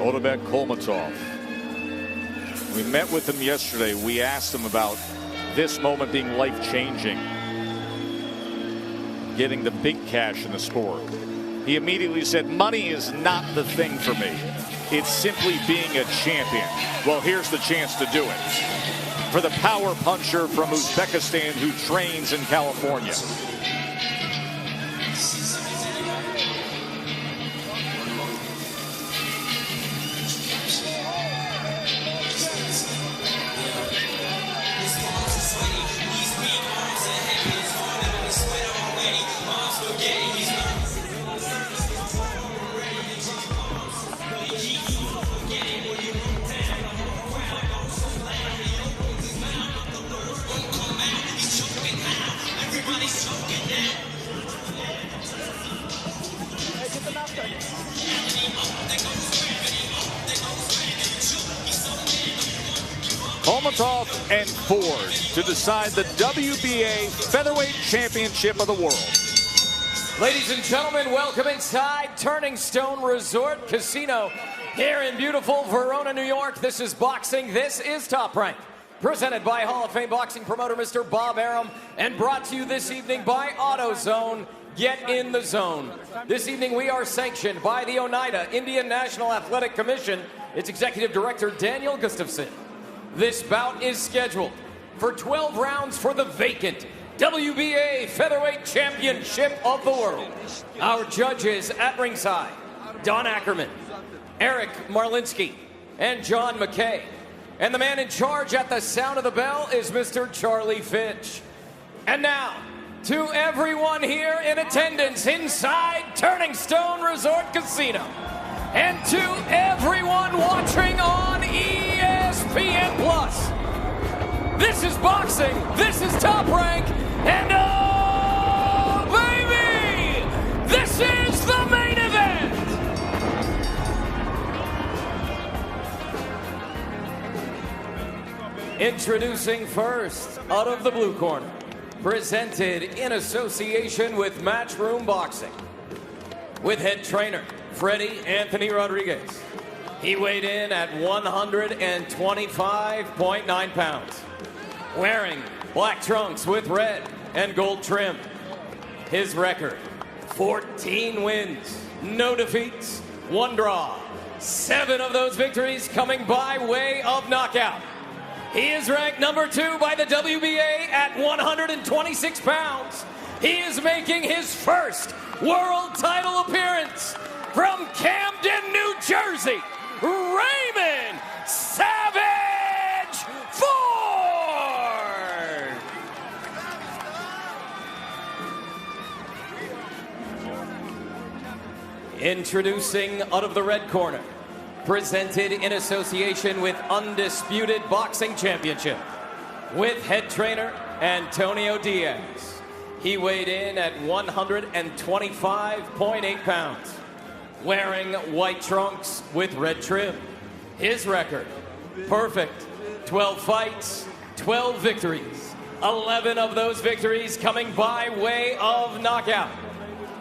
Otabek, Kholmatov. We met with him yesterday. We asked him about this moment being life-changing, getting the big cash in the sport. He immediately said, money is not the thing for me. It's simply being a champion. Well, here's the chance to do it. For the power puncher from Uzbekistan who trains in California. Kholmatov and Ford to decide the WBA Featherweight Championship of the world. Ladies and gentlemen, welcome inside Turning Stone Resort Casino here in beautiful Verona, New York. This is boxing. This is Top Rank, presented by Hall of Fame boxing promoter Mr. Bob Arum, and brought to you this evening by AutoZone. Get in the zone. This evening we are sanctioned by the Oneida Indian National Athletic Commission, its executive director Daniel Gustafson. This bout is scheduled for 12 rounds for the vacant WBA Featherweight Championship of the world. Our judges at ringside, Don Ackerman, Eric Marlinski, and John McKay. And the man in charge at the sound of the bell is Mr. Charlie Fitch. And now, to everyone here in attendance inside Turning Stone Resort Casino, and to everyone watching on ESPN Plus, this is boxing, this is Top Rank, and oh baby, this is the main event. Introducing first, out of the blue corner, presented in association with Matchroom Boxing, with head trainer Freddie Anthony Rodriguez. He weighed in at 125.9 pounds, wearing black trunks with red and gold trim. His record, 14 wins, no defeats, 1 draw. 7 of those victories coming by way of knockout. He is ranked number 2 by the WBA at 126 pounds. He is making his first world title appearance from Camden, New Jersey, Raymond Savage Ford. Introducing out of the red corner, presented in association with Undisputed Boxing Championship, with head trainer Antonio Diaz. He weighed in at 125.8 pounds, wearing white trunks with red trim. His record, perfect, 12 fights, 12 victories. 11 of those victories coming by way of knockout.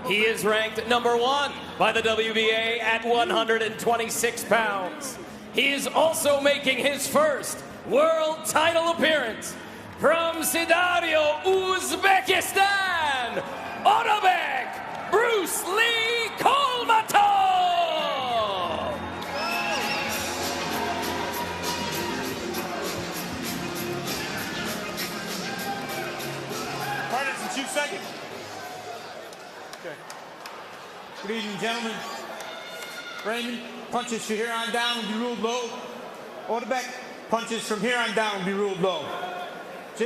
He is ranked number 1 by the WBA at 126 pounds. He is also making his first world title appearance from Sidario, Uzbekistan, Otabek, Bruce Lee Kholmatov. Partners in 2 seconds. Okay. Good evening, gentlemen. Raymond, punches from here on down will be ruled low. Otabek, punches from here on down will be ruled low.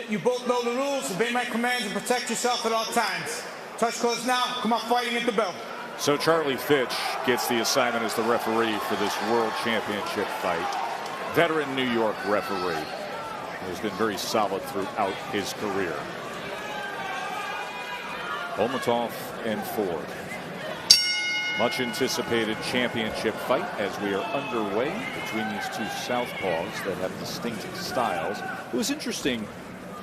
You both know the rules. Obey my commands and protect yourself at all times. Touch close now. Come out fighting at the bell. So Charlie Fitch gets the assignment as the referee for this World Championship fight. Veteran New York referee who has been very solid throughout his career. Kholmatov and Ford. Much anticipated championship fight as we are underway between these two southpaws that have distinct styles. It was interesting,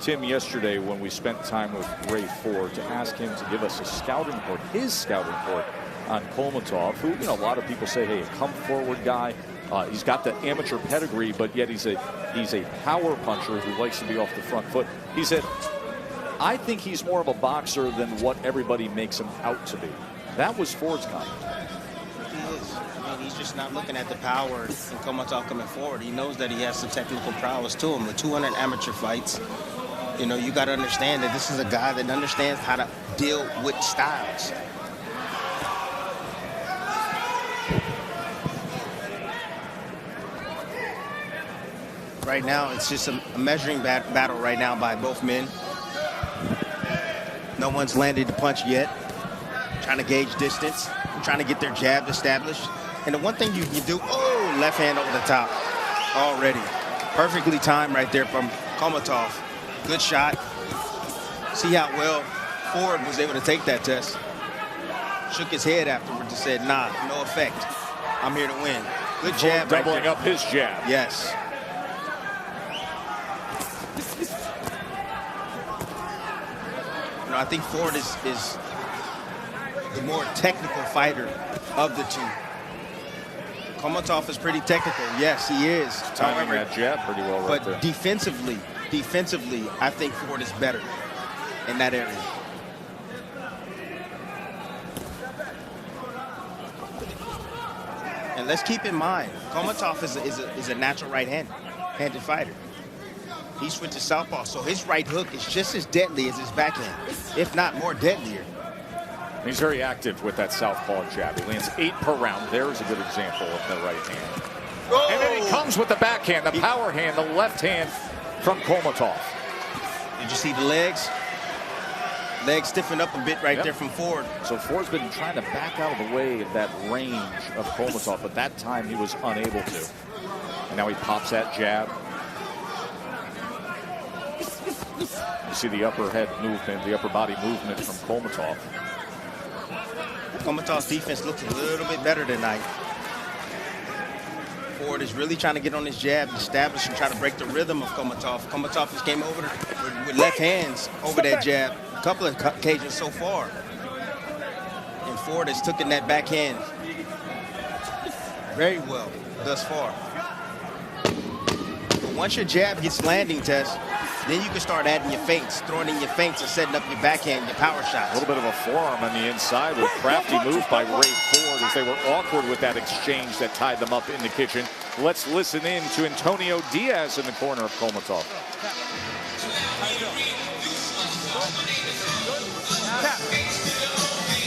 Tim, yesterday when we spent time with Ray Ford to ask him to give us a scouting report, his scouting report on Kholmatov, who, a lot of people say, hey, a come forward guy. He's got the amateur pedigree, but yet he's a power puncher who likes to be off the front foot. He said, I think he's more of a boxer than what everybody makes him out to be. That was Ford's comment. He is. I mean, he's just not looking at the power in Kholmatov coming forward. He knows that he has some technical prowess to him. With 200 amateur fights, you got to understand that this is a guy that understands how to deal with styles. Right now, it's just a measuring battle right now by both men. No one's landed the punch yet. Trying to gauge distance, trying to get their jab established. And the one thing you can do, left hand over the top already. Perfectly timed right there from Kholmatov. Good shot. See how well Ford was able to take that test. Shook his head afterwards and said, nah, no effect. I'm here to win. Good jab. Ford doubling up his jab. Yes. I think Ford is the more technical fighter of the two. Kholmatov is pretty technical. Yes, he is. Timing that jab pretty well right there. But defensively, I think Ford is better in that area. And let's keep in mind, Kholmatov is a natural right-handed fighter. He switches southpaw, so his right hook is just as deadly as his backhand, if not more deadlier. He's very active with that southpaw jab. He lands 8 per round. There's a good example of the right hand. Oh! And then he comes with the backhand, the power hand, the left hand from Kholmatov. Did you see the legs? Legs stiffen up a bit right there from Ford. So Ford's been trying to back out of the way of that range of Kholmatov, but that time he was unable to. And now he pops that jab. You see the upper head movement, the upper body movement from Kholmatov. Kholmatov's defense looks a little bit better tonight. Ford is really trying to get on his jab, establish and try to break the rhythm of Kholmatov. Kholmatov just came over with left hands over that jab a couple of occasions so far. And Ford has taken that backhand very well thus far. But once your jab gets landing, Tess, then you can start adding your feints, throwing in your feints and setting up your backhand, your power shots. A little bit of a forearm on the inside with crafty move by Ray Ford as they were awkward with that exchange that tied them up in the kitchen. Let's listen in to Antonio Diaz in the corner of Kholmatov.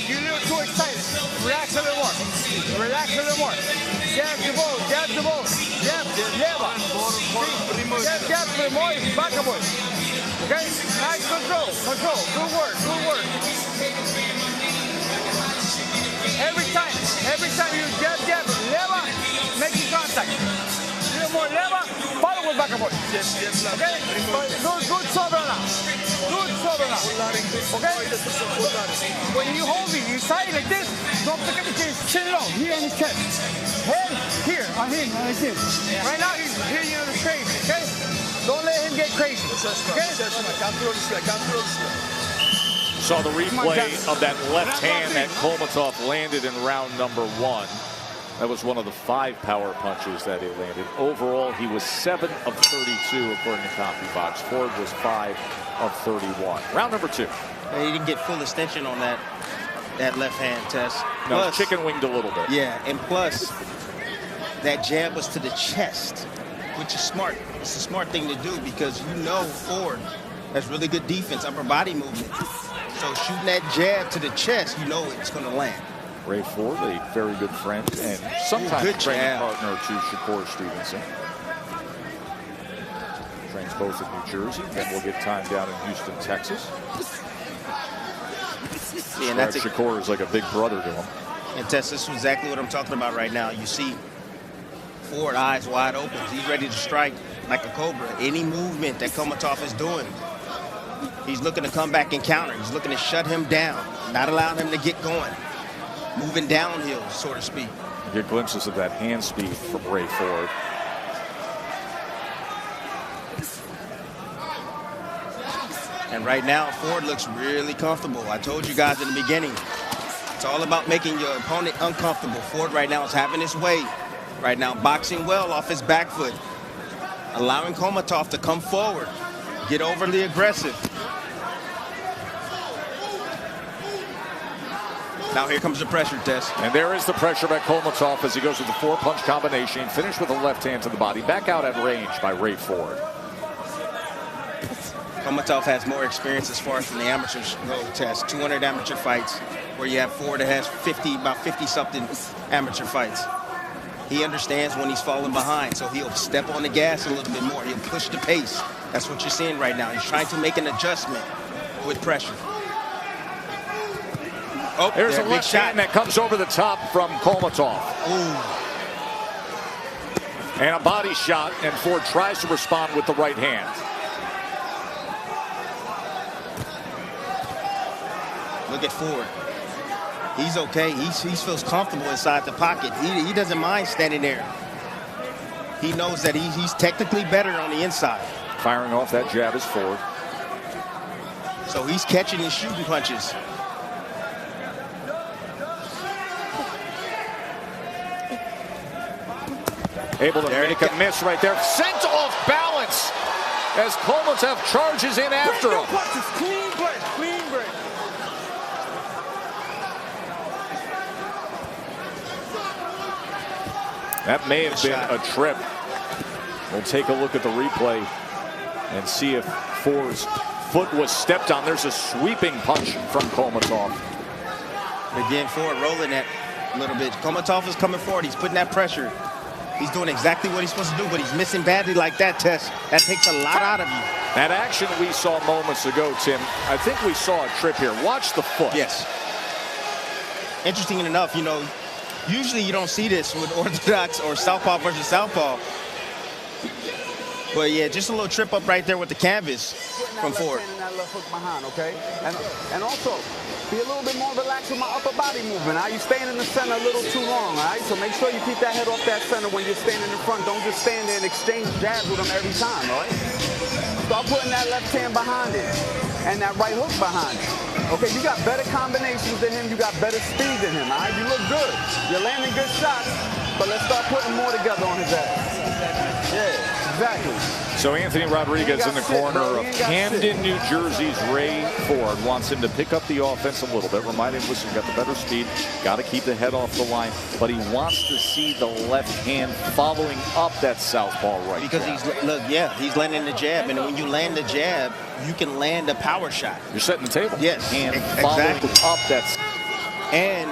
You're a little too excited. Relax a little more. Relax a little more. Jab the ball, jab the ball. Jab, leva. Jab the more, back a boy. Okay? Nice control, control. Good work, good work. Every time you jab, leva, making contact. A little more leva, follow with back a boy. Okay? Good sober now. Good sober now. Okay? When you hold it, you side like this, don't forget to chin low, here on his chest. Head here, on him, like this. Right now, he's hitting you crazy, okay? Don't let him get crazy, okay? Saw the replay of that left hand that Kholmatov landed in round number 1. That was one of the 5 power punches that he landed. Overall, he was 7 of 32 according to CompuBox. Ford was 5 of 31. Round number 2. He didn't get full extension on that left hand, Tess. No, Plus, chicken winged a little bit. Yeah, and plus, that jab was to the chest, which is smart. It's a smart thing to do because Ford has really good defense, upper body movement. So shooting that jab to the chest, it's going to land. Ray Ford, a very good friend and sometimes training partner to Shakur Stevenson. Trains both in New Jersey. Then we'll get time down in Houston, Texas. Yeah, and Shakur is like a big brother to him. And Tess, this is exactly what I'm talking about right now. You see Ford eyes wide open. He's ready to strike like a cobra. Any movement that Kholmatov is doing, he's looking to come back and counter. He's looking to shut him down, not allowing him to get going. Moving downhill, so to speak. You get glimpses of that hand speed from Ray Ford. And right now, Ford looks really comfortable. I told you guys in the beginning, It's all about making your opponent uncomfortable. Ford right now is having his way. Right now, boxing well off his back foot. Allowing Kholmatov to come forward. Get overly aggressive. Now here comes the pressure test. And there is the pressure by Kholmatov as he goes with the 4-punch combination. Finished with a left hand to the body. Back out at range by Ray Ford. Kholmatov has more experience as far as from the amateur road test. 200 amateur fights, where you have Ford that has about 50-something amateur fights. He understands when he's falling behind, so he'll step on the gas a little bit more. He'll push the pace. That's what you're seeing right now. He's trying to make an adjustment with pressure. Oh, there's a left hand that comes over the top from Kholmatov. Ooh. And a body shot, and Ford tries to respond with the right hand. Look at Ford. He's okay. He feels comfortable inside the pocket. He doesn't mind standing there. He knows that he's technically better on the inside. Firing off that jab is Ford. So he's catching and shooting punches. Able to make a miss right there. Sent off balance as Kholmatov charges in after him. Clean break, clean break. That may have been a trip. We'll take a look at the replay and see if Ford's foot was stepped on. There's a sweeping punch from Kholmatov. Again, Ford rolling that a little bit. Kholmatov is coming forward. He's putting that pressure. He's doing exactly what he's supposed to do, but he's missing badly like that, Tess. That takes a lot out of you. That action we saw moments ago, Tim, I think we saw a trip here. Watch the foot. Yes. Interesting enough, you know, usually you don't see this with orthodox or southpaw versus southpaw. But yeah, just a little trip up right there with the canvas from Ford. That left hook behind, okay? And also, be a little bit more relaxed with my upper body movement. All right? You're staying in the center a little too long, all right? So make sure you keep that head off that center when you're standing in front. Don't just stand there and exchange jabs with them every time, all right? Start putting that left hand behind it and that right hook behind it. Okay, you got better combinations than him. You got better speed than him, all right? You look good. You're landing good shots, but let's start putting more together on his ass. Yeah, exactly. So Anthony Rodriguez in the corner of Camden, New Jersey's Ray Ford wants him to pick up the offense a little bit. Remind him, listen, you got the better speed, got to keep the head off the line, but he wants to see the left hand following up that southpaw right. Because he's landing the jab, and when you land the jab, you can land a power shot. You're setting the table. Yes, and exactly. Up that. And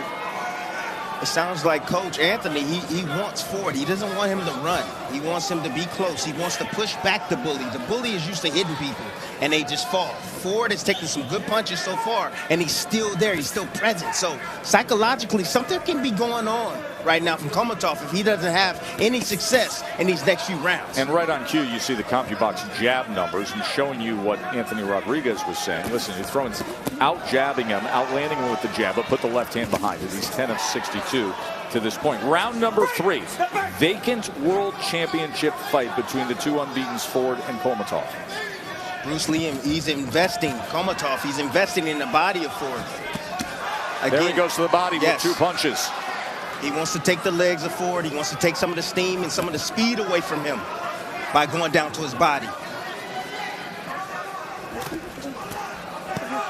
it sounds like Coach Anthony, he wants Ford. He doesn't want him to run. He wants him to be close. He wants to push back the bully. The bully is used to hitting people, and they just fall. Ford has taken some good punches so far, and he's still there. He's still present. So psychologically, something can be going on right now from Kholmatov if he doesn't have any success in these next few rounds. And right on cue, you see the CompuBox jab numbers and showing you what Anthony Rodriguez was saying. Listen, he's throwing out jabbing him, outlanding him with the jab, but put the left hand behind it. He's 10 of 62 to this point. Round number 3, vacant world championship fight between the two unbeaten Ford and Kholmatov. Bruce Lee, he's investing. Kholmatov, he's investing in the body of Ford. Again, there he goes to the body with 2 punches. He wants to take the legs of Ford. He wants to take some of the steam and some of the speed away from him by going down to his body.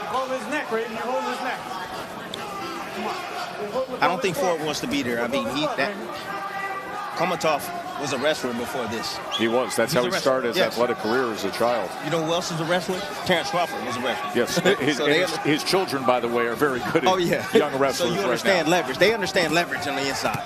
Hold his neck, Raymond. Hold his neck. I don't think Ford wants to be there. I mean, Kholmatov was a wrestler before this. He was. That's how he started his athletic career as a child. You know who else is a wrestler? Terrence Crawford was a wrestler. Yes. His children, by the way, are very good at young wrestlers. So you understand leverage. They understand leverage on the inside.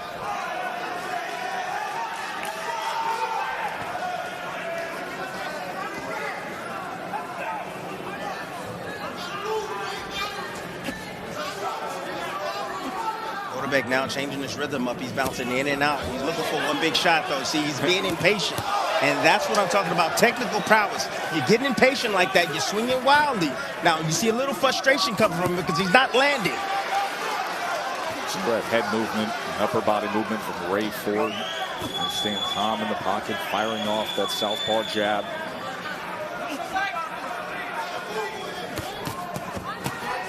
Otabek now changing his rhythm up. He's bouncing in and out. He's looking for one big shot, though. See, he's being impatient. And that's what I'm talking about, technical prowess. You're getting impatient like that. You're swinging wildly. Now, you see a little frustration coming from him because he's not landing. Some great head movement, upper body movement from Ray Ford. He's staying calm in the pocket, firing off that southpaw jab.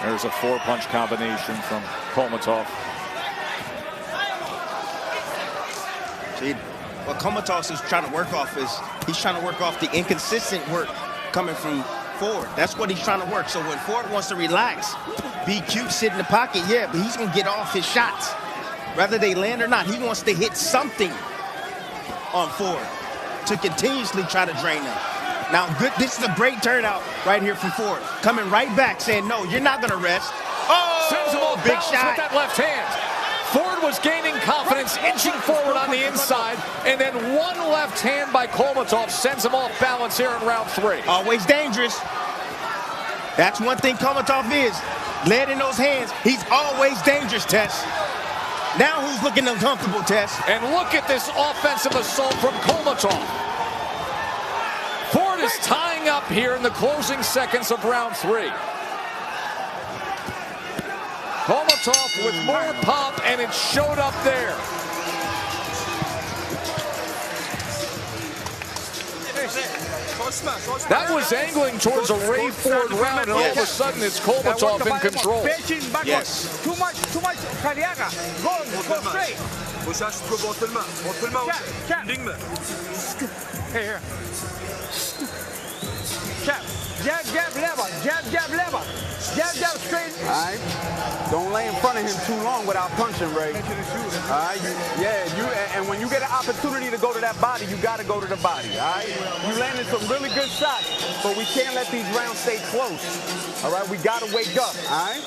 There's a 4-punch combination from Kholmatov. See, what Kholmatov is trying to work off is he's trying to work off the inconsistent work coming from Ford. That's what he's trying to work. So when Ford wants to relax, be cute, sit in the pocket, yeah, but he's going to get off his shots. Whether they land or not, he wants to hit something on Ford to continuously try to drain them. Now, good. This is a great turnout right here from Ford. Coming right back, saying, no, you're not going to rest. Oh, sends him off big balance shot. with that left hand. Ford was gaining confidence, inching forward on the inside, and then one left hand by Kholmatov sends him off balance here in round 3. Always dangerous. That's one thing Kholmatov is. Lead in those hands. He's always dangerous, Tess. Now who's looking uncomfortable, Tess? And look at this offensive assault from Kholmatov. Ford is tying up here in the closing seconds of round 3. Kholmatov with more pop, and it showed up there. That was angling towards a Ray Ford round, and all of a sudden it's Kholmatov in control. Yes. Too much cardiaca. Go straight. Here. Jab, jab, lever. Jab, jab, lever. Jab, jab, straight. All right. Don't lay in front of him too long without punching, Ray. All right. And when you get an opportunity to go to that body, you got to go to the body. All right. You landed some really good shots, but we can't let these rounds stay close. All right. We got to wake up. All right.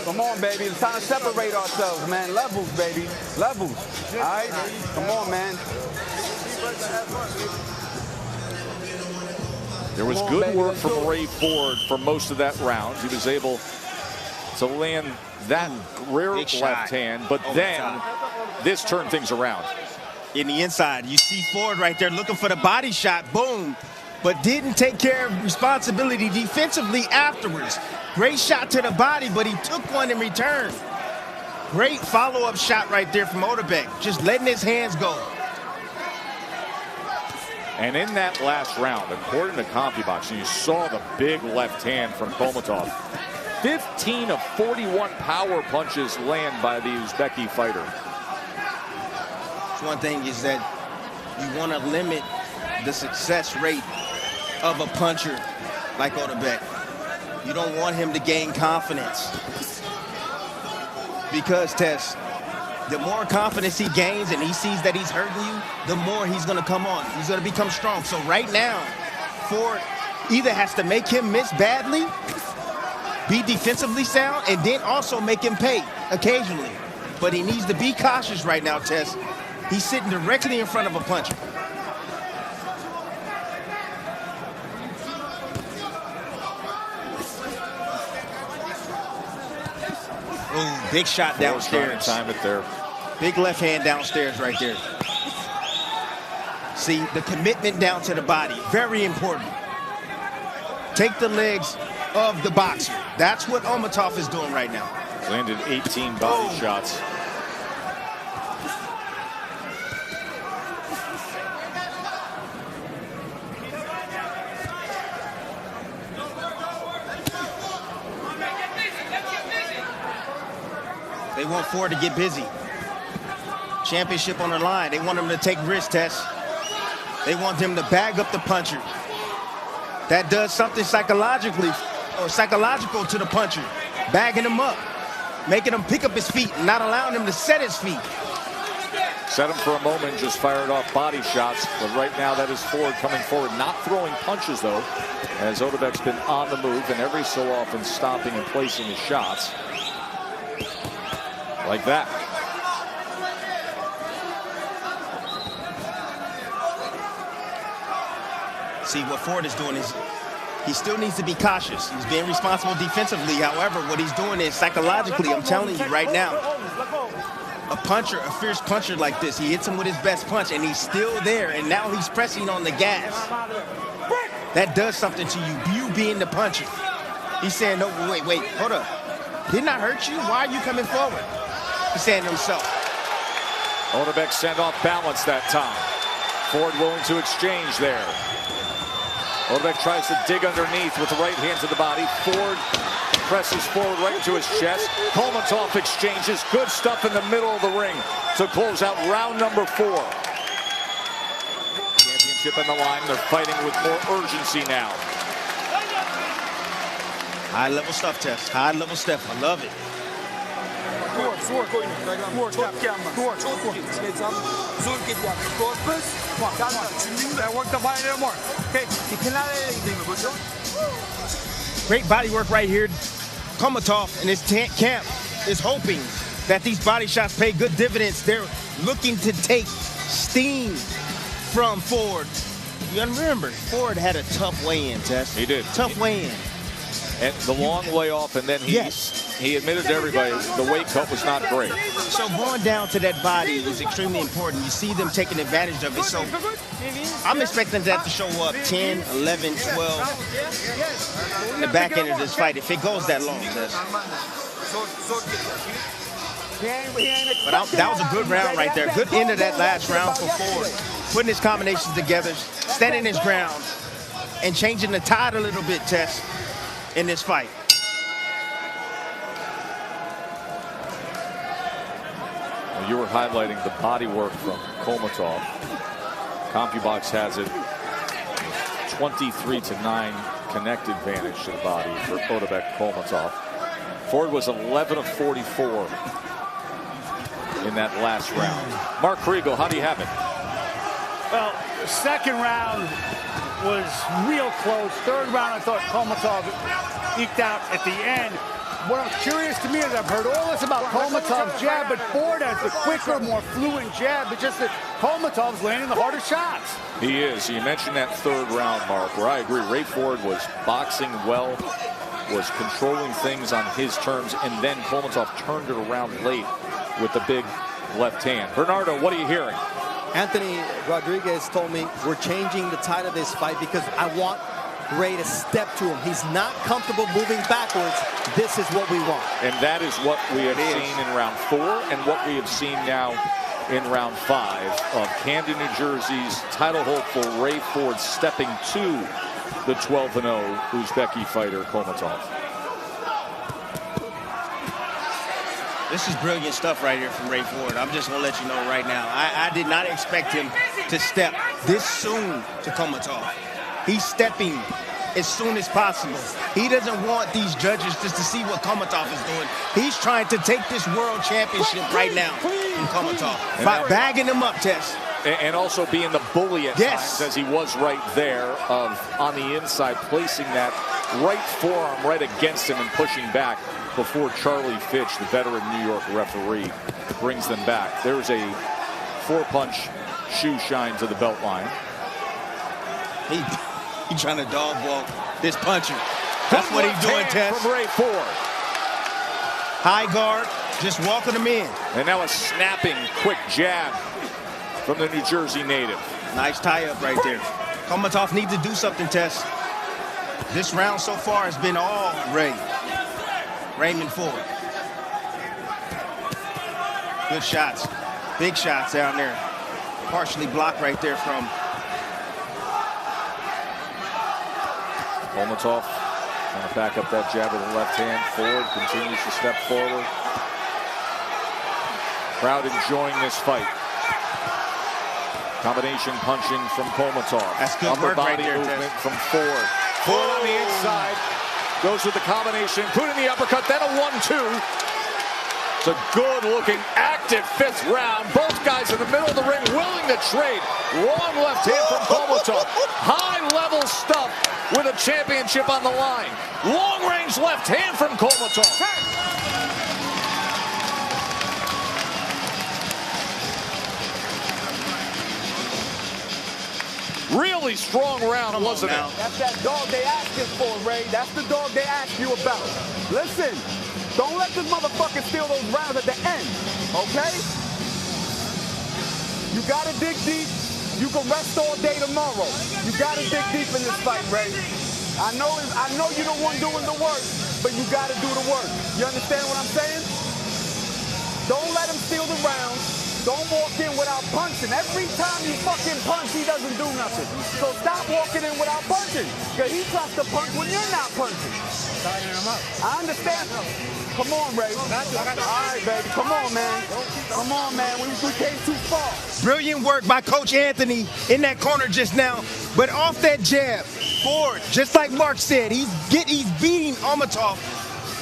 Come on, baby. It's time to separate ourselves, man. Levels, baby. Levels. All right. Come on, man. There was good work from Ray Ford for most of that round. He was able to land that rare left hand, but then this turned things around. In the inside, you see Ford right there looking for the body shot, boom, but didn't take care of responsibility defensively afterwards. Great shot to the body, but he took one in return. Great follow-up shot right there from Otabek, just letting his hands go. And in that last round, according to CompuBox, you saw the big left hand from Kholmatov. 15 of 41 power punches land by the Uzbeki fighter. One thing is that you want to limit the success rate of a puncher like Otabek. You don't want him to gain confidence. Because, Tess, the more confidence he gains and he sees that he's hurting you, the more he's going to come on. He's going to become strong. So right now, Ford either has to make him miss badly, be defensively sound, and then also make him pay occasionally. But he needs to be cautious right now, Tess. He's sitting directly in front of a puncher. Ooh, big shot downstairs. Time it there. Big left hand downstairs right there. See, the commitment down to the body, very important. Take the legs of the boxer. That's what Kholmatov is doing right now. Landed 18 body shots. They want Ford to get busy. Championship on the line. They want him to take risks, Tess. They want him to bag up the puncher. That does something psychological to the puncher. Bagging him up, making him pick up his feet, and not allowing him to set his feet. Set him for a moment, just fired off body shots. But right now that is Ford coming forward, not throwing punches though, as Otabek's been on the move and every so often stopping and placing his shots. Like that. See, what Ford is doing is he still needs to be cautious. He's being responsible defensively. However, what he's doing is psychologically, I'm telling you right now, a puncher, a fierce puncher like this, he hits him with his best punch and he's still there, and now he's pressing on the gas. That does something to you being the puncher. He's saying, no, wait, hold up. Didn't I hurt you? Why are you coming forward? He's saying to himself. Otabek sent off balance that time. Ford willing to exchange there. Otabek tries to dig underneath with the right hand to the body. Ford presses forward right into his chest. Kholmatov exchanges. Good stuff in the middle of the ring to close out round number 4. Championship on the line. They're fighting with more urgency now. High-level stuff, Tess. High-level stuff. I love it. Great body work right here. Kholmatov and his camp is hoping that these body shots pay good dividends. They're looking to take steam from Ford. You gotta remember, Ford had a tough weigh-in, Tess. He did. Tough weigh-in. And the long way off, and then he admitted to everybody the weight cut was not great. So going down to that body is extremely important. You see them taking advantage of it. So I'm expecting that to show up 10, 11, 12 in the back end of this fight, if it goes that long. But that was a good round right there. Good end of that last round for Ford. Putting his combinations together, standing his ground, and changing the tide a little bit, Tess, in this fight. Well, you were highlighting the body work from Kholmatov. CompuBox has it 23-9 connect advantage to the body for Otabek Kholmatov. Ford was 11 of 44 in that last round. Mark Kriegel, how do you have it? Well, the second round was real close. Third round, I thought Kholmatov eked out at the end. What I'm curious to me is I've heard all this about Kholmatov's jab, but Ford has the quicker, more fluent jab. It's just that Kholmatov's landing the harder shots. He is. You mentioned that third round, Mark, where I agree. Ray Ford was boxing well, was controlling things on his terms, and then Kholmatov turned it around late with the big left hand. Bernardo, what are you hearing? Anthony Rodriguez told me we're changing the tide of this fight because I want Ray to step to him. He's not comfortable moving backwards. This is what we want. And that is what we have seen in round 4 and what we have seen now in round 5 of Camden, New Jersey's title hopeful Ray Ford stepping to the 12-0 Uzbeki fighter Kholmatov. This is brilliant stuff right here from Ray Ford. I'm just going to let you know right now. I did not expect him to step this soon to Kholmatov. He's stepping as soon as possible. He doesn't want these judges just to see what Kholmatov is doing. He's trying to take this world championship right now from Kholmatov by bagging him up, Tess. And also being the bully at times, as he was right there on the inside, placing that right forearm right against him and pushing back before Charlie Fitch, the veteran New York referee, brings them back. There's a 4-punch shoe shine to the belt line. He trying to dog walk this puncher. That's what he's doing, Tess. From Ray Ford. High guard, just walking him in. And now a snapping, quick jab from the New Jersey native. Nice tie-up right there. Kholmatov needs to do something, Tess. This round so far has been all Raymond Ford. Good shots. Big shots down there. Partially blocked right there from Kholmatov trying to back up that jab with the left hand. Ford continues to step forward. Crowd enjoying this fight. Combination punching from Kholmatov. That's good upper work body right there, movement from Ford. Ford on the inside. Goes with the combination, including the uppercut, then a 1-2. It's a good-looking, active 5th round. Both guys in the middle of the ring willing to trade. Long left hand from Kholmatov. High-level stuff with a championship on the line. Long-range left hand from Kholmatov. Really strong round, wasn't it? That's that dog they asking for, Ray. That's the dog they asked you about. Listen, don't let this motherfucker steal those rounds at the end, okay? You gotta dig deep. You can rest all day tomorrow. You gotta dig deep in this fight, Ray. I know you're the one doing the work, but you gotta do the work. You understand what I'm saying? Don't let him steal the rounds. Don't walk in without punching. Every time you fucking punch, he doesn't do nothing. So stop walking in without punching. Because he tries to punch when you're not punching. I understand. Come on, Ray. All right, baby. Come on, man. Come on, man. We came too far. Brilliant work by Coach Anthony in that corner just now. But off that jab, Ford, just like Mark said, he's beating Kholmatov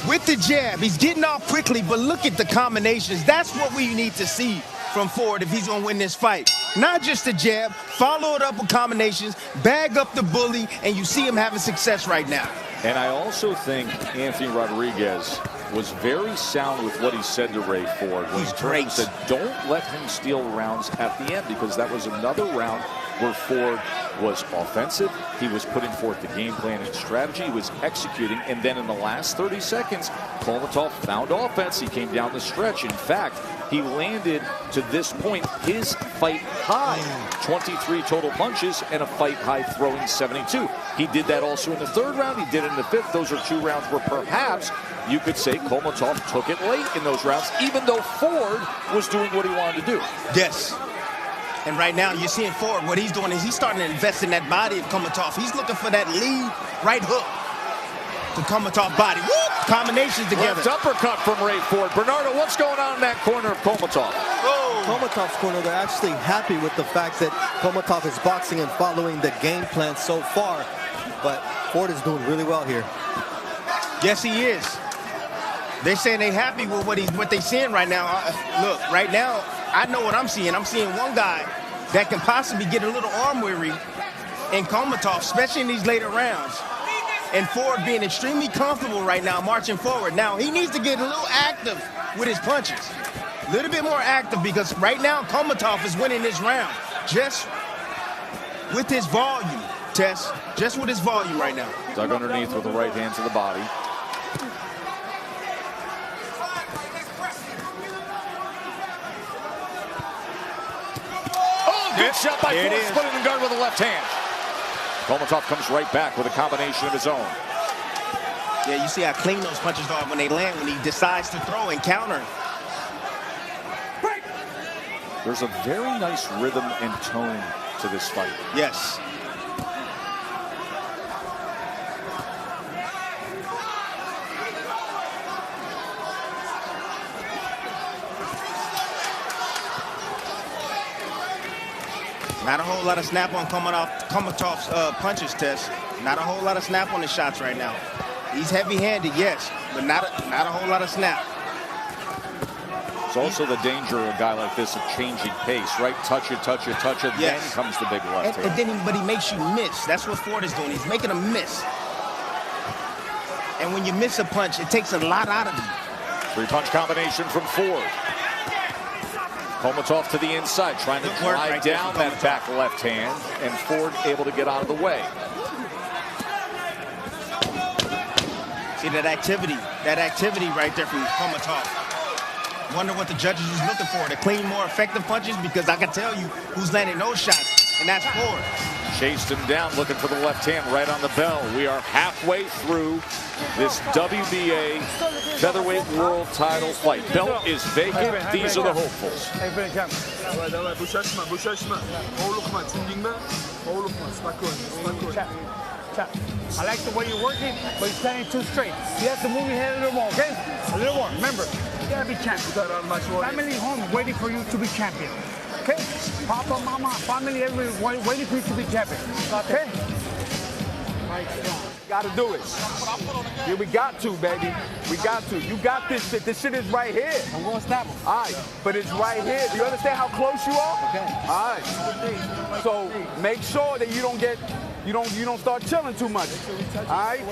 with the jab. He's getting off quickly, but look at the combinations. That's what we need to see from Ford if he's going to win this fight. Not just the jab, follow it up with combinations, bag up the bully, and you see him having success right now. And I also think Anthony Rodriguez was very sound with what he said to Ray Ford. He's great. He said, don't let him steal rounds at the end, because that was another round where Ford was offensive. He was putting forth the game plan and strategy. He was executing. And then in the last 30 seconds, Kholmatov found offense. He came down the stretch. In fact, he landed, to this point, his fight high. 23 total punches and a fight high throwing 72. He did that also in the third round. He did it in the fifth. Those are two rounds where perhaps you could say Kholmatov took it late in those rounds, even though Ford was doing what he wanted to do. Yes. And right now, you're seeing Ford, what he's doing is he's starting to invest in that body of Kholmatov. He's looking for that lead right hook to Kholmatov body. Woo! Combinations together. Left uppercut from Ray Ford. Bernardo, what's going on in that corner of Kholmatov? Oh. Kholmatov's corner, they're actually happy with the fact that Kholmatov is boxing and following the game plan so far. But Ford is doing really well here. Yes, he is. They're saying they're happy with what they're seeing right now. Look, right now, I know what I'm seeing. I'm seeing one guy that can possibly get a little arm weary in Kholmatov, especially in these later rounds. And Ford being extremely comfortable right now, marching forward. Now, he needs to get a little active with his punches. A little bit more active, because right now, Kholmatov is winning this round. Just with his volume, Tess. Just with his volume right now. Dug underneath with the right hand to the body. Good shot by Ford, splitting the guard with the left hand. Kholmatov comes right back with a combination of his own. Yeah, you see how clean those punches are when they land, when he decides to throw and counter. There's a very nice rhythm and tone to this fight. Yes. Not a whole lot of snap on Kholmatov's punches, Tess. Not a whole lot of snap on his shots right now. He's heavy-handed, yes, but not a whole lot of snap. It's also the danger of a guy like this of changing pace, right? Touch it, touch it, touch it, yes. Then comes the big left hand. And then but he makes you miss. That's what Ford is doing. He's making a miss. And when you miss a punch, it takes a lot out of you. Three-punch combination from Ford. Kholmatov to the inside, trying to drive down that back left hand, and Ford able to get out of the way. See that activity right there from Kholmatov. Wonder what the judges was looking for, to clean more effective punches, because I can tell you who's landing those shots, and that's Ford. Chased him down, looking for the left hand right on the bell. We are halfway through this WBA featherweight world title fight. Belt is vacant. These are the hopefuls. I like the way you're working, but you're standing too straight. You have to move your head a little more, okay? A little more. Remember, you gotta be champion. Family home waiting for you to be champion. Okay? Papa, mama, family, everyone waiting for you to be champion. Okay? Gotta do it. Yeah, we got to, baby. We got to. You got this shit. This shit is right here. I'm gonna stop him. All right, but it's right here. Do you understand how close you are? Okay. All right. So make sure that you don't start chilling too much. All right.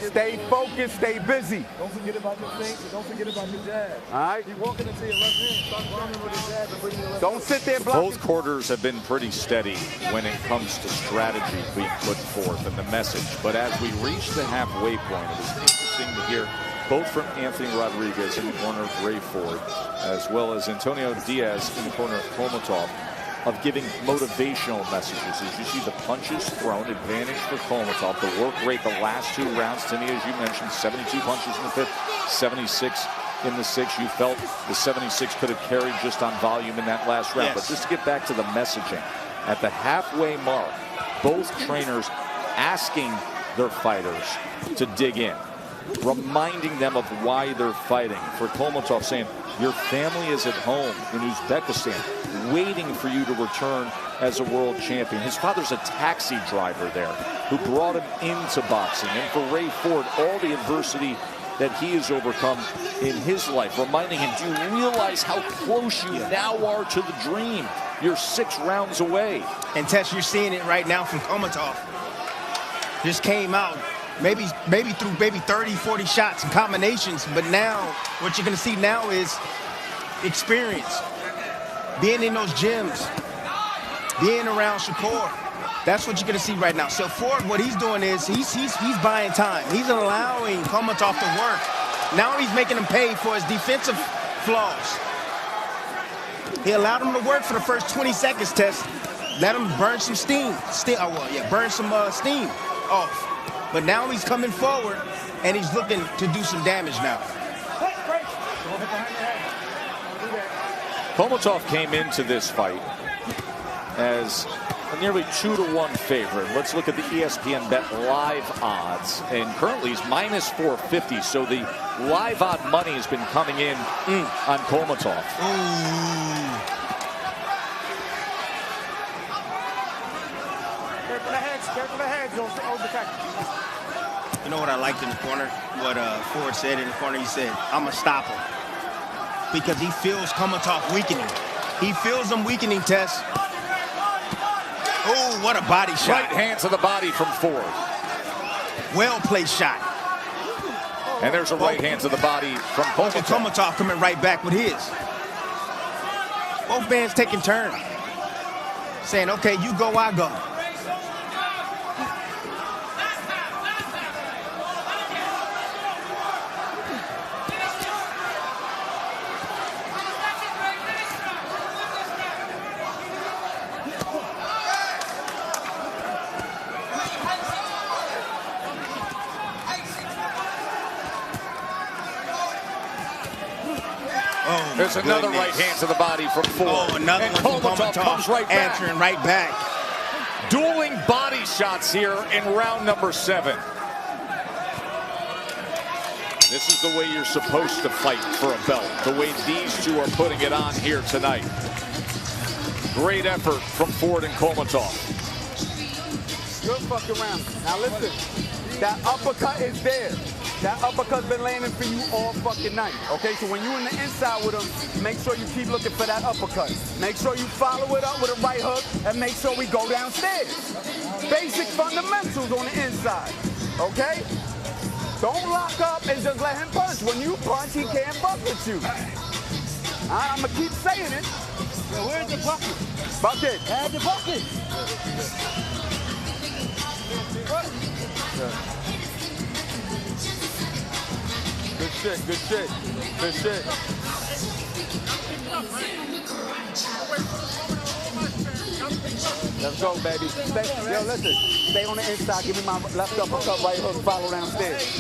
Stay focused. Stay busy. Don't forget about your feint. Don't forget about your jab. All right. Keep walking into your left hand. Start running with your jab and bring your left. Don't sit there blocking. Both quarters have been pretty steady when it comes to strategy being put forth and the message. But as we reach the halfway point, it was interesting to hear both from Anthony Rodriguez in the corner of Ray Ford, as well as Antonio Diaz in the corner of Kholmatov, of giving motivational messages. As you see the punches thrown, advantage for Kholmatov. The work rate the last two rounds, Timmy, as you mentioned, 72 punches in the fifth, 76 in the 6. You felt the 76 could have carried just on volume in that last round. Yes. But just to get back to the messaging, at the halfway mark, both trainers asking their fighters to dig in, reminding them of why they're fighting. For Kholmatov saying, your family is at home in Uzbekistan, waiting for you to return as a world champion. His father's a taxi driver there who brought him into boxing. And for Ray Ford, all the adversity that he has overcome in his life, reminding him, do you realize how close you now are to the dream? You're 6 rounds away. And Tess, you're seeing it right now from Kholmatov. Just came out, maybe through 30, 40 shots and combinations, but now what you're going to see now is experience. Being in those gyms, being around Shakur. That's what you're going to see right now. So Ford, what he's doing is he's buying time. He's allowing Kholmatov to work. Now he's making him pay for his defensive flaws. He allowed him to work for the first 20 seconds, Tess. Let him burn some steam. Burn some steam off. But now he's coming forward, and he's looking to do some damage now. Kholmatov came into this fight as a nearly 2-to-1 favorite. Let's look at the ESPN Bet live odds, and currently he's minus 450. So the live odd money has been coming in on Kholmatov. Careful the heads, You know what I liked in the corner? What Ford said in the corner, he said, I'm going to stop him. Because he feels Kholmatov weakening. He feels him weakening, Tess. Oh, what a body shot. Right hand to the body from Ford. Well-placed shot. And there's a right hand to the body from Kholmatov. Kholmatov coming right back with his. Both bands taking turns. Saying, okay, you go, I go. There's another right hand to the body from Ford. Oh, another and one from Kholmatov comes right back. Answering right back. Dueling body shots here in round number 7. This is the way you're supposed to fight for a belt. The way these two are putting it on here tonight. Great effort from Ford and Kholmatov. Good fucking round. Now listen, that uppercut is there. That uppercut's been landing for you all fucking night, okay? So when you're in the inside with him, make sure you keep looking for that uppercut. Make sure you follow it up with a right hook, and make sure we go downstairs. Basic fundamentals on the inside, okay? Don't lock up and just let him punch. When you punch, he can't fuck with you. All right, I'm gonna keep saying it. Yo, where's the bucket? Bucket. Add the bucket. Good shit, good shit, good shit. Let's go, baby. Yo, listen, stay on the inside. Give me my left uppercut, right hook, follow downstairs.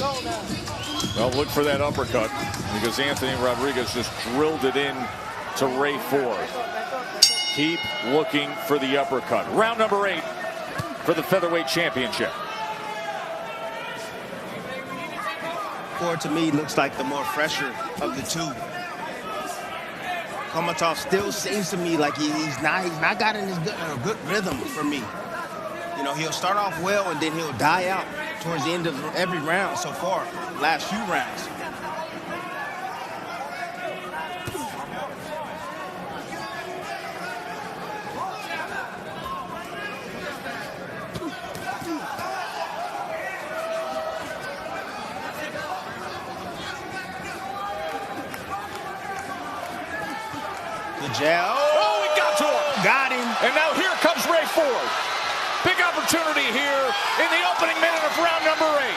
Well, look for that uppercut because Anthony Rodriguez just drilled it in to Ray Ford. Keep looking for the uppercut. Round number 8 for the featherweight championship. Ford, to me, looks like the more fresher of the two. Kholmatov still seems to me like he's not got in his good rhythm for me. You know, he'll start off well and then he'll die out towards the end of every round so far, last few rounds. Jab. Oh, he got to him. Got him. And now here comes Ray Ford. Big opportunity here in the opening minute of round number 8.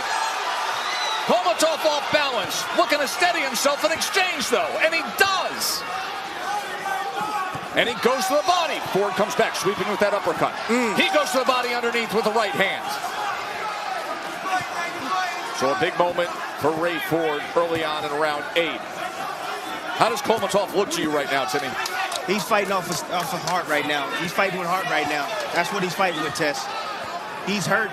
Kholmatov off balance, looking to steady himself in exchange, though, and he does. And he goes to the body. Ford comes back, sweeping with that uppercut. He goes to the body underneath with the right hand. So a big moment for Ray Ford early on in round 8. How does Kholmatov look to you right now, Timmy? He's fighting off of heart right now. He's fighting with heart right now. That's what he's fighting with, Tess. He's hurt,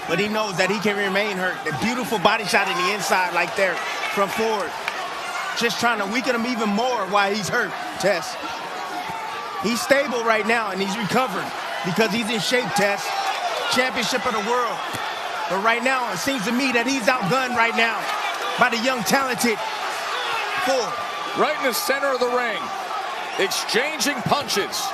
but he knows that he can remain hurt. The beautiful body shot in the inside like there from Ford. Just trying to weaken him even more while he's hurt, Tess. He's stable right now, and he's recovered because he's in shape, Tess. Championship of the world. But right now, it seems to me that he's outgunned right now by the young, talented Ford. Right in the center of the ring, exchanging punches.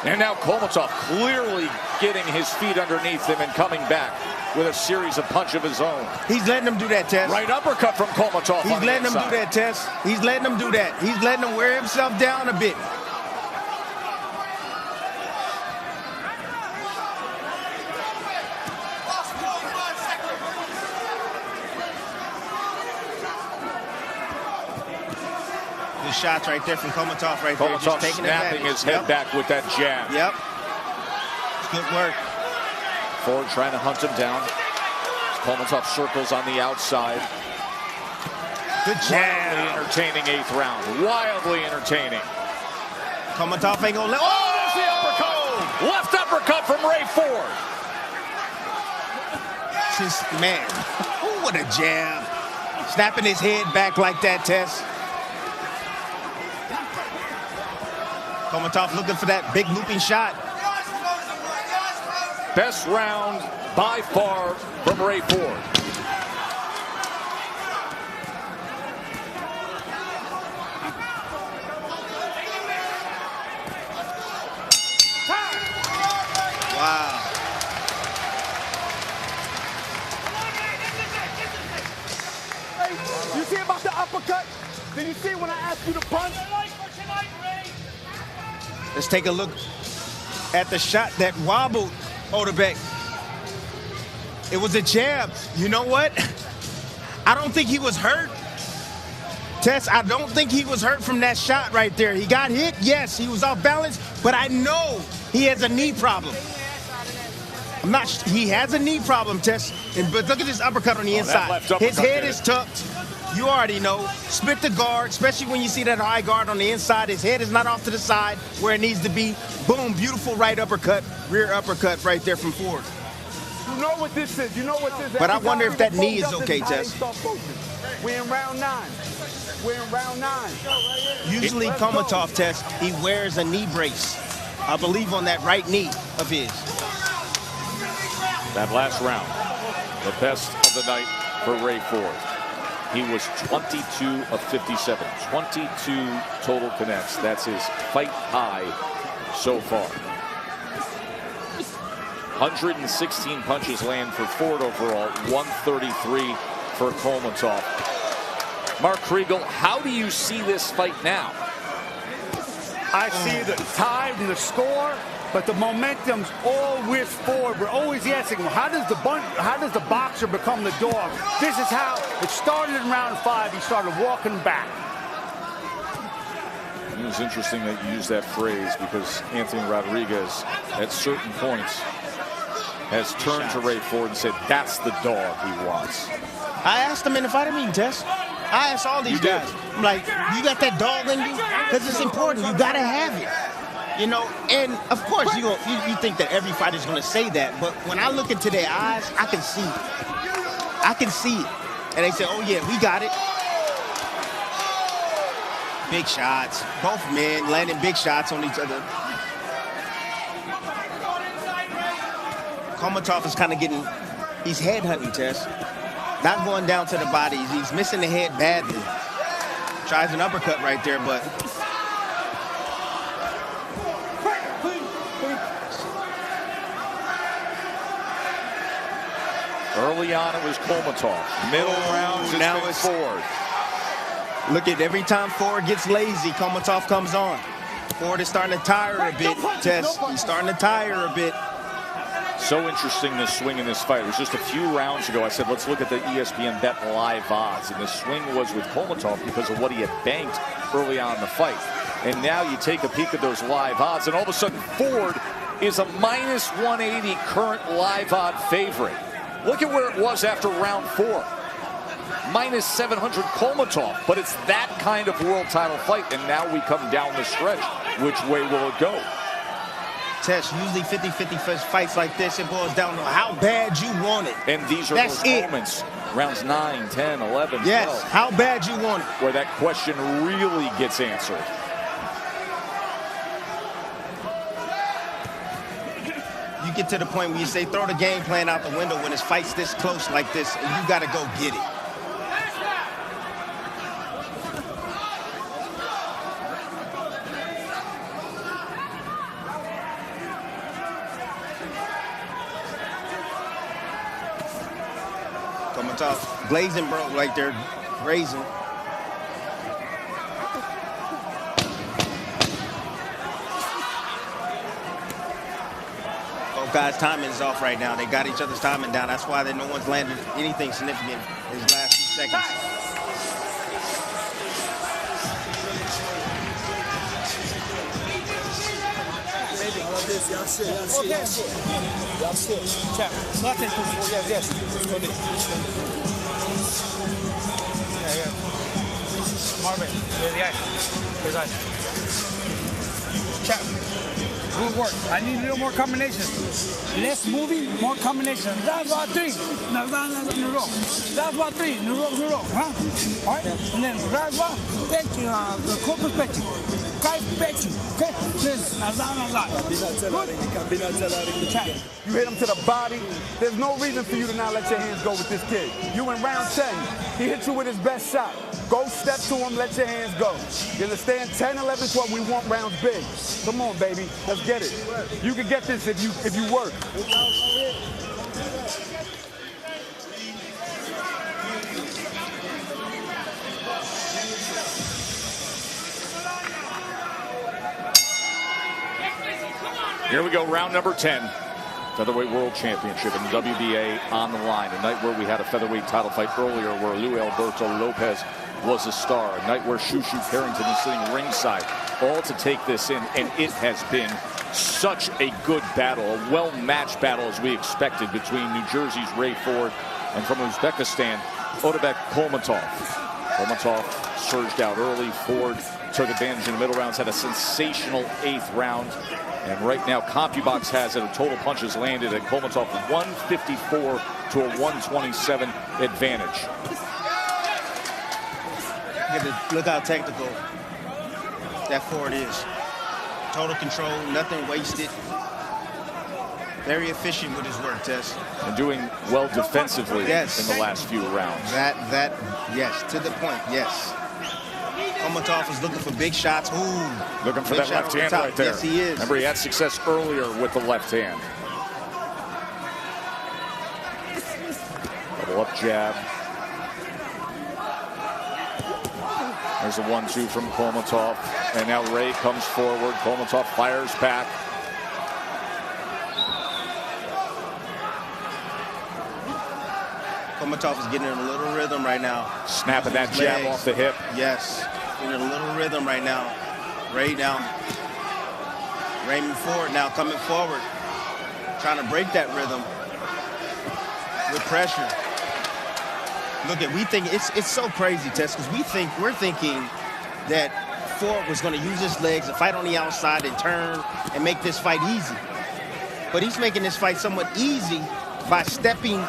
And now Kholmatov clearly getting his feet underneath him and coming back with a series of punches of his own. He's letting him do that, Tess. Right uppercut from Kholmatov. He's letting him do that, Tess. He's letting him do that. He's letting him wear himself down a bit. Good shots right there from Kholmatov right there. Kholmatov snapping his head back with that jab. Yep. Good work. Ford trying to hunt him down. Kholmatov circles on the outside. Good jab. Wildly entertaining 8th round. Wildly entertaining. Kholmatov ain't gonna let. Oh, there's the uppercut. Left uppercut from Ray Ford. Just, man, ooh, what a jab. Snapping his head back like that, Tess. Kholmatov looking for that big looping shot. Best round by far from Ray Ford. Wow. You see about the uppercut? Did you see when I asked you to punch? Let's take a look at the shot that wobbled Otabek. It was a jab. You know what? I don't think he was hurt. Tess, I don't think he was hurt from that shot right there. He got hit, yes, he was off balance, but I know he has a knee problem. He has a knee problem, Tess. But look at this uppercut on the inside. His head is tucked. You already know. Split the guard, especially when you see that high guard on the inside. His head is not off to the side where it needs to be. Boom, beautiful right uppercut, rear uppercut right there from Ford. You know what this is. You know what this is. But I wonder if that knee is okay, Tess. We're in round 9. We're in round 9. Usually Kholmatov, Tess, he wears a knee brace. I believe on that right knee of his. That last round, the best of the night for Ray Ford. He was 22 of 57, 22 total connects. That's his fight high so far. 116 punches land for Ford overall, 133 for Kholmatov. Mark Kriegel, how do you see this fight now? I see the tide and the score, but the momentum's all with Ford. We're always asking, how does the boxer become the dog? This is how it started in round 5. He started walking back. It was interesting that you used that phrase because Anthony Rodriguez, at certain points, has turned to Ray Ford and said, that's the dog he wants. I asked him in the fight meeting, Tess. I asked all these guys. I'm like, you got that dog in you? Because it's important. You got to have it. You know, and of course you think that every fighter is going to say that, but when I look into their eyes, I can see it. I can see it. And they say, oh yeah, we got it. Big shots. Both men landing big shots on each other. Kholmatov is kind of getting, he's head hunting, Tess. Not going down to the body. He's missing the head badly. Tries an uppercut right there, but early on, it was Kholmatov. Middle rounds, now it's Ford. Look at every time Ford gets lazy, Kholmatov comes on. Ford is starting to tire a bit, Tess. He's starting to tire a bit. So interesting, this swing in this fight. It was just a few rounds ago. I said, let's look at the ESPN Bet live odds. And the swing was with Kholmatov because of what he had banked early on in the fight. And now you take a peek at those live odds, and all of a sudden, Ford is a minus 180 current live odd favorite. Look at where it was after round 4. minus 700 Kholmatov. But it's that kind of world title fight, and now we come down the stretch. Which way will it go? Tess, usually 50-50 fights like this, it boils down to how bad you want it. And these are those moments, rounds 9, 10, 11, 12. Yes, how bad you want it. Where that question really gets answered. You get to the point where you say throw the game plan out the window when it's fights this close like this, and you got to go get it. Kholmatov glazing, bro, like they're grazing. Both guys' timing is off right now. They got each other's timing down. That's why no one's landed anything significant in his last few seconds. Marvin, Chap, good work. I need a little more combinations. Less moving, more combinations. That's what 3. Now, in a row. That's what 3. In a row, huh? All right? And then, that's what, the core perspective. Okay? This, You hit him to the body. There's no reason for you to not let your hands go with this kid. You in round 10. He hit you with his best shot. Go step to him, let your hands go. You understand? 10, 11, 12, we want rounds big. Come on, baby. Let's get it. You can get this if you work. Here we go, round number 10. Featherweight World Championship and WBA on the line. A night where we had a featherweight title fight earlier where Luis Alberto Lopez was a star. A night where Shushu Carrington is sitting ringside, all to take this in. And it has been such a good battle, a well-matched battle as we expected between New Jersey's Ray Ford and from Uzbekistan, Otabek Kholmatov. Kholmatov surged out early. Ford took advantage in the middle rounds, had a sensational 8th round. And right now, CompuBox has it. A total punches landed at Kholmatov 154 to a 127 advantage. Look how technical that Ford is. Total control, nothing wasted. Very efficient with his work, Tess. And doing well defensively yes. in the last few rounds. Yes, to the point, yes. Kholmatov is looking for big shots. Ooh, looking for that left hand right there. Yes, he is. Remember, he had success earlier with the left hand. Double up jab. There's a 1-2 from Kholmatov. And now Ray comes forward. Kholmatov fires back. Kholmatov is getting in a little rhythm right now. Snapping that jab off the hip. Yes. In a little rhythm right now. Ray now. Raymond Ford now coming forward. Trying to break that rhythm. With pressure. Look at, we think, it's so crazy, Tess, because we're thinking that Ford was going to use his legs to fight on the outside and turn and make this fight easy. But he's making this fight somewhat easy by stepping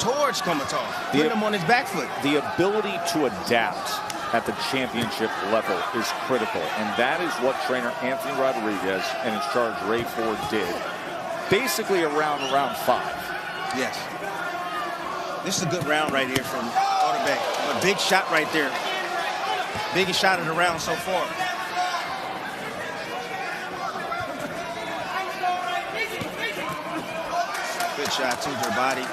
towards Kholmatov, putting him on his back foot. The ability to adapt at the championship level is critical, and that is what trainer Anthony Rodriguez and his charge Ray Ford did basically around round 5. Yes. This is a good round right here from Otabek. A big shot right there. Biggest shot of the round so far. Good shot to their body.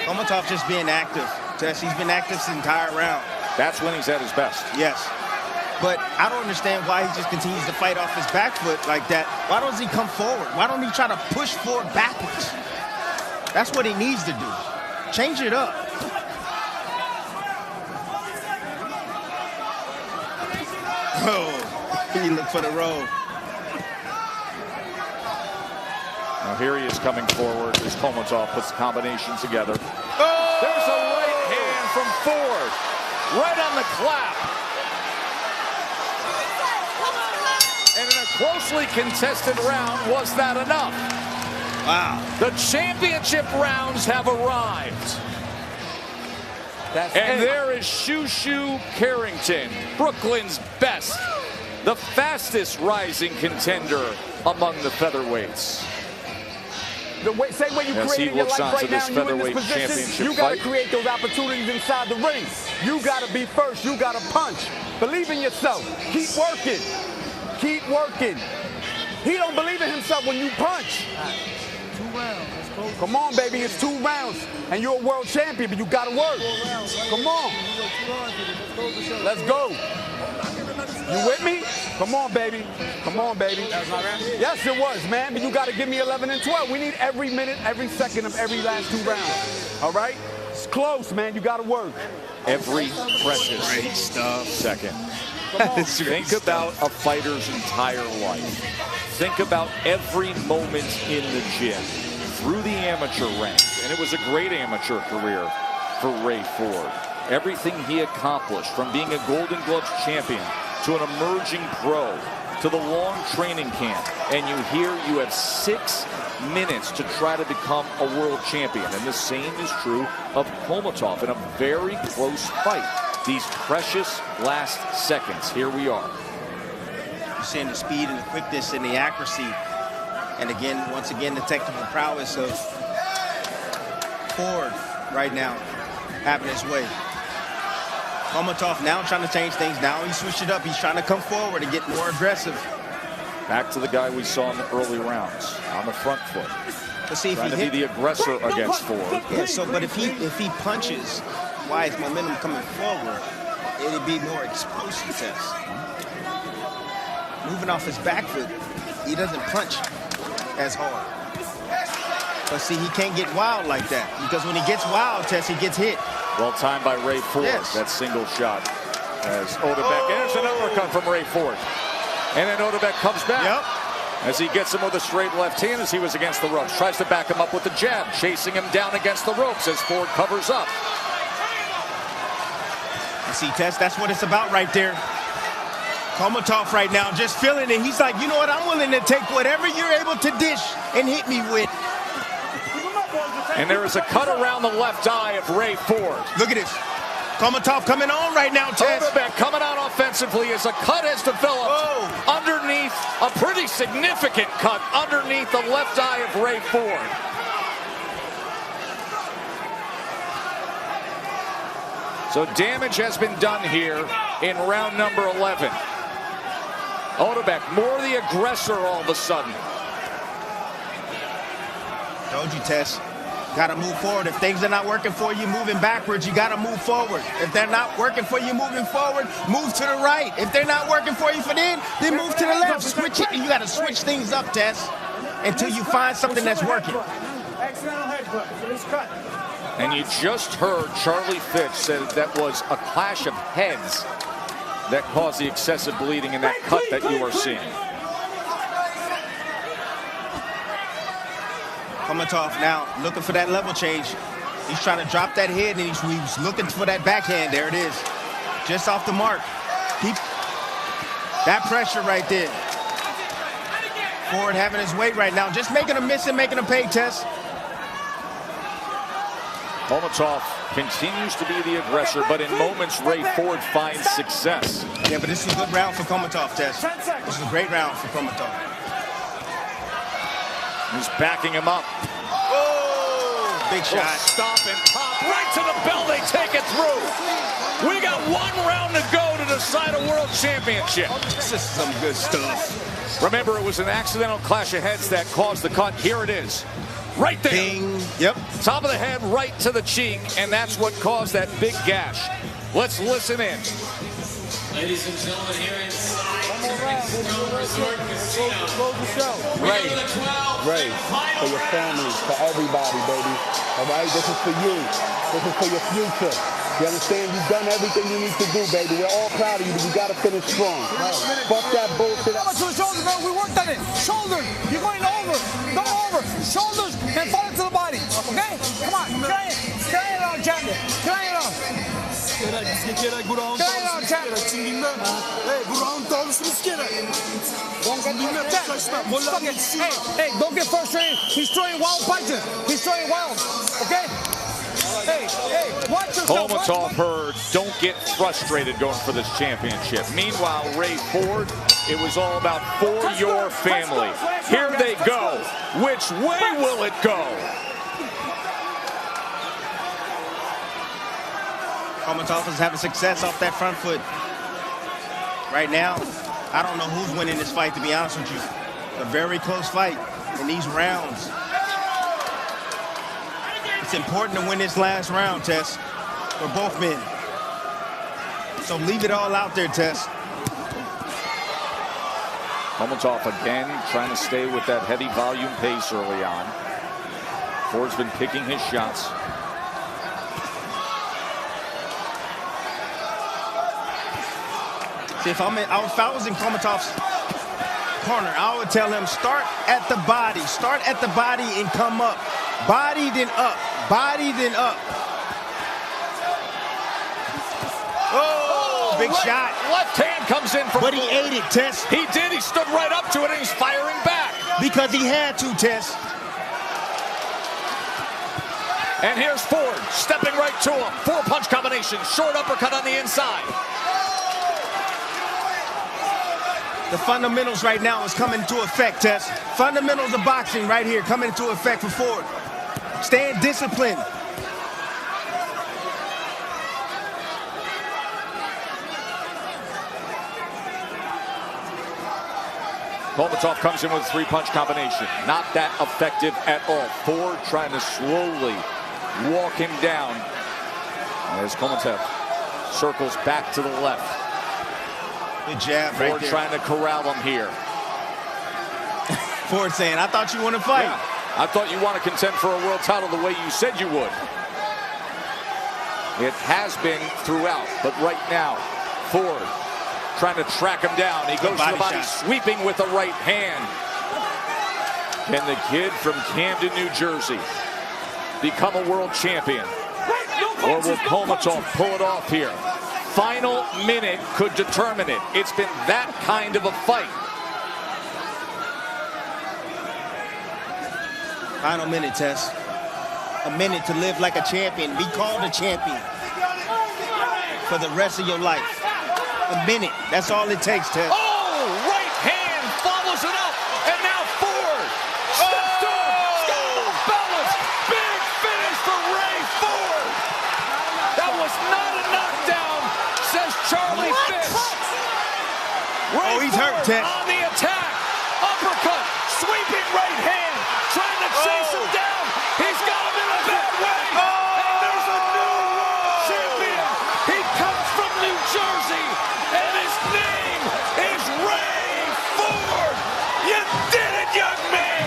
Kholmatov just being active. Tess, he's been active this entire round. That's when he's at his best. Yes. But I don't understand why he just continues to fight off his back foot like that. Why doesn't he come forward? Why don't he try to push forward backwards? That's what he needs to do. Change it up. Oh, he looked for the roll. here he is coming forward as Kholmatov puts the combination together. Oh! There's a right hand from Ford. Right on the clap. And in a closely contested round, was that enough? Wow. The championship rounds have arrived. And there is Shushu Carrington, Brooklyn's best, the fastest rising contender among the featherweights. The same way you create your life right now, you in this position, you got to create those opportunities inside the ring. You got to be first. You got to punch. Believe in yourself. Keep working. Keep working. He don't believe in himself when you punch. 2 rounds. Let's close. Come on, baby. It's 2 rounds. And you're a world champion, but you got to work. Come on. Let's go. You with me? Come on, baby. Come on, baby. Yes, it was, man. But you got to give me 11 and 12. We need every minute, every second of every last 2 rounds. All right? It's close, man. You got to work. Every precious second. Think about a fighter's entire life. Think about every moment in the gym, through the amateur ranks. And it was a great amateur career for Ray Ford. Everything he accomplished, from being a Golden Gloves champion to an emerging pro, to the long training camp. And you have 6 minutes to try to become a world champion. And the same is true of Kholmatov in a very close fight. These precious last seconds. Here we are. You're seeing the speed and the quickness and the accuracy. And again, once again, the technical prowess of Ford right now having his way. Kholmatov now trying to change things. Now he switched it up. He's trying to come forward and get more aggressive. Back to the guy we saw in the early rounds on the front foot. Let's see if trying he to be the aggressor against Ford. Yeah, so but if he punches, why is momentum coming forward? It'd be more explosive test. Moving off his back foot, he doesn't punch as hard. But see, he can't get wild like that, because when he gets wild, Tess, he gets hit. Well timed by Ray Ford. Yes. That single shot as Otabek. And there's an uppercut from Ray Ford. And then Otabek comes back. Yep. As he gets him with a straight left hand as he was against the ropes. Tries to back him up with the jab, chasing him down against the ropes as Ford covers up. You see, Tess, that's what it's about right there. Kholmatov right now just feeling it. He's like, you know what? I'm willing to take whatever you're able to dish and hit me with. And there is a cut around the left eye of Ray Ford. Look at this. Kholmatov coming on right now, Tess. Otabek coming out offensively as a cut has developed underneath, a pretty significant cut underneath the left eye of Ray Ford. So damage has been done here in round number 11. Otabek, more the aggressor all of a sudden. Told you, Tess. Got to move forward. If things are not working for you, moving backwards, you got to move forward. If they're not working for you, moving forward, move to the right. If they're not working for you then move to the left. Switch it. You got to switch things up, Tess, until you find something that's working. And you just heard Charlie Fitch say that was a clash of heads that caused the excessive bleeding in that cut that you are seeing. Kholmatov now looking for that level change. He's trying to drop that head, and he's looking for that backhand. There it is. Just off the mark. Keep that pressure right there. Ford having his weight right now. Just making him miss and making him pay, Tess. Kholmatov continues to be the aggressor, but in moments, Ray Ford finds success. Yeah, but this is a good round for Kholmatov, Tess. This is a great round for Kholmatov. He's backing him up. Oh, big shot. Stop and pop right to the bell. They take it through. We got 1 round to go to decide a world championship. This is some good stuff. Remember, it was an accidental clash of heads that caused the cut. Here it is. Right there. Ding. Yep. Top of the head, right to the cheek, and that's what caused that big gash. Let's listen in. Ladies and gentlemen, here inside Resort Casino. Ray, for your family, for everybody, baby. All right, this is for you. This is for your future. You understand? You've done everything you need to do, baby. We're all proud of you, but you got to finish strong. Fuck that bullshit. To the shoulder, bro. We worked on it. Shoulder. You're going over. Go over. shoulders and fall into the body. Okay? Come on. Carry it on, champion. Carry it on. Bu round alışmış gerek. Hey, don't get frustrated. He's throwing wild punches. He's throwing wild. Okay? Hey, watch yourself. Kholmatov heard, don't get frustrated going for this championship. Meanwhile, Ray Ford, it was all about for your family. Here they go. Which way will it go? Kholmatov is having success off that front foot. Right now, I don't know who's winning this fight, to be honest with you. A very close fight in these rounds. It's important to win this last round, Tess, for both men. So leave it all out there, Tess. Kholmatov again trying to stay with that heavy volume pace early on. Ford's been picking his shots. See, if I was in Kholmatov's corner, I would tell him start at the body. Start at the body and come up. Body then up. Body then up. Oh, big shot. Left hand comes in from But he ate it, Tess. He did. He stood right up to it and he's firing back. Because he had to, Tess. And here's Ford stepping right to him. 4-punch combination. Short uppercut on the inside. The fundamentals right now is coming into effect, Tess. Fundamentals of boxing right here coming into effect for Ford. Staying disciplined. Kholmatov comes in with a 3-punch combination. Not that effective at all. Ford trying to slowly walk him down. As Kholmatov circles back to the left. Good jab right Ford there. trying to corral him here. Ford saying, I thought you want to fight. Yeah, I thought you want to contend for a world title the way you said you would. It has been throughout, but right now, Ford trying to track him down. He goes to the body, sweeping with the right hand. Can the kid from Camden, New Jersey become a world champion? Or will Kholmatov pull it off here? Final minute could determine it. It's been that kind of a fight. Final minute, Tess. A minute to live like a champion. Be called a champion for the rest of your life. A minute. That's all it takes, Tess. Oh, right hand follows it up. And now Ford steps off balance. Big finish for Ray Ford. That was not a knockdown, says Charlie Fitz. Ray he's Ford hurt, Tess. on the attack. Uppercut, sweeping right hand, trying to chase him down. He's got him in a bad way. And there's a new world champion. He comes from New Jersey, and his name is Ray Ford. You did it, young man.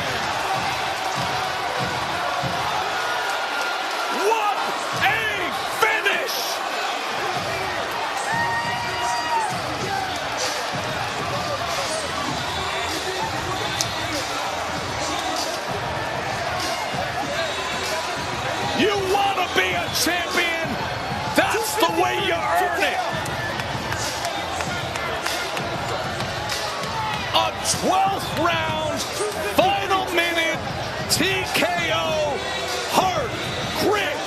What a finish. You want to be a champion? That's the way you earn it. A 12th round, final minute, TKO, heart, grit,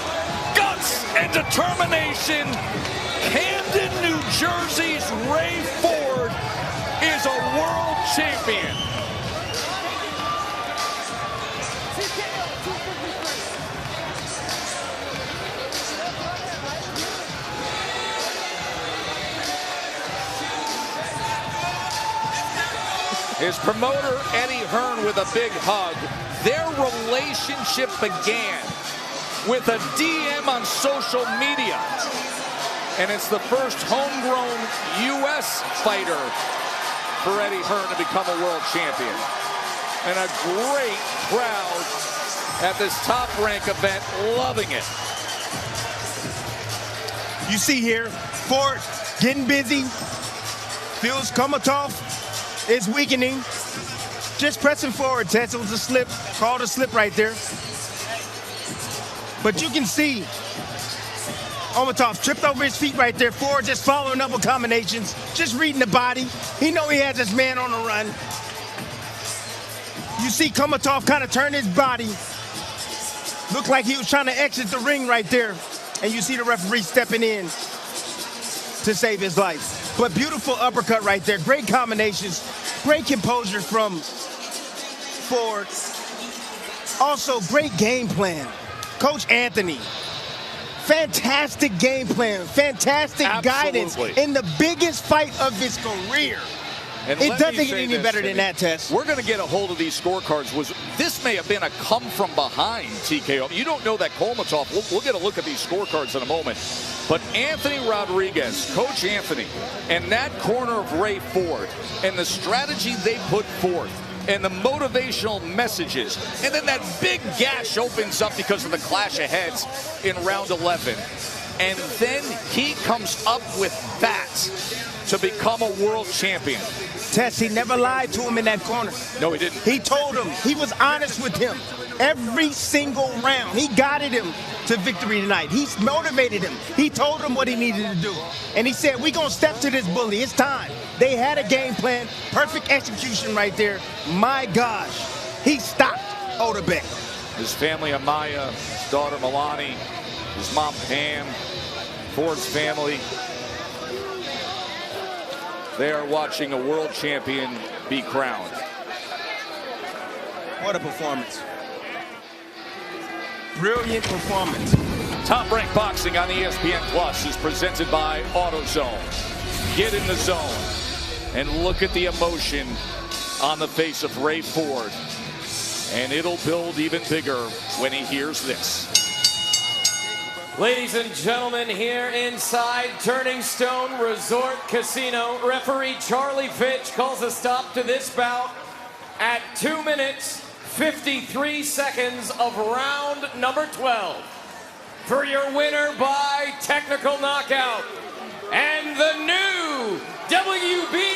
guts, and determination. Camden, New Jersey's Ray Ford is a world champion. His promoter, Eddie Hearn, with a big hug. Their relationship began with a DM on social media. And it's the first homegrown U.S. fighter for Eddie Hearn to become a world champion. And a great crowd at this Top Rank event, loving it. You see here, Ford getting busy. Feels Kholmatov is weakening. Just pressing forward, Tess. It was a slip, called a slip right there. But you can see Kholmatov tripped over his feet right there. Forward, just following up with combinations, just reading the body. He know he has his man on the run. You see Kholmatov kind of turn his body. Looked like he was trying to exit the ring right there. And you see the referee stepping in to save his life. But beautiful uppercut right there. Great combinations. Great composure from Ford. Also, great game plan. Coach Anthony. Fantastic game plan. Fantastic guidance in the biggest fight of his career. And it doesn't get any better than that, Tess. We're going to get a hold of these scorecards. This may have been a come from behind TKO. You don't know that Kholmatov. We'll get a look at these scorecards in a moment. But Anthony Rodriguez, Coach Anthony, and that corner of Ray Ford, and the strategy they put forth, and the motivational messages, and then that big gash opens up because of the clash of heads in round 11. And then he comes up with that to become a world champion. Tess, he never lied to him in that corner. No, he didn't. He told him. He was honest with him. Every single round, he guided him to victory tonight. He motivated him. He told him what he needed to do. And he said, we're going to step to this bully. It's time. They had a game plan. Perfect execution right there. My gosh. He stopped Otabek. His family, Amaya, his daughter, Milani, his mom, Pam, Ford's family. They are watching a world champion be crowned. What a performance. Brilliant performance. Top Rank Boxing on ESPN Plus is presented by AutoZone. Get in the zone and look at the emotion on the face of Ray Ford. And it'll build even bigger when he hears this. Ladies and gentlemen, here inside Turning Stone Resort Casino, referee Charlie Fitch calls a stop to this bout at 2 minutes, 53 seconds of round number 12. For your winner by technical knockout and the new WBC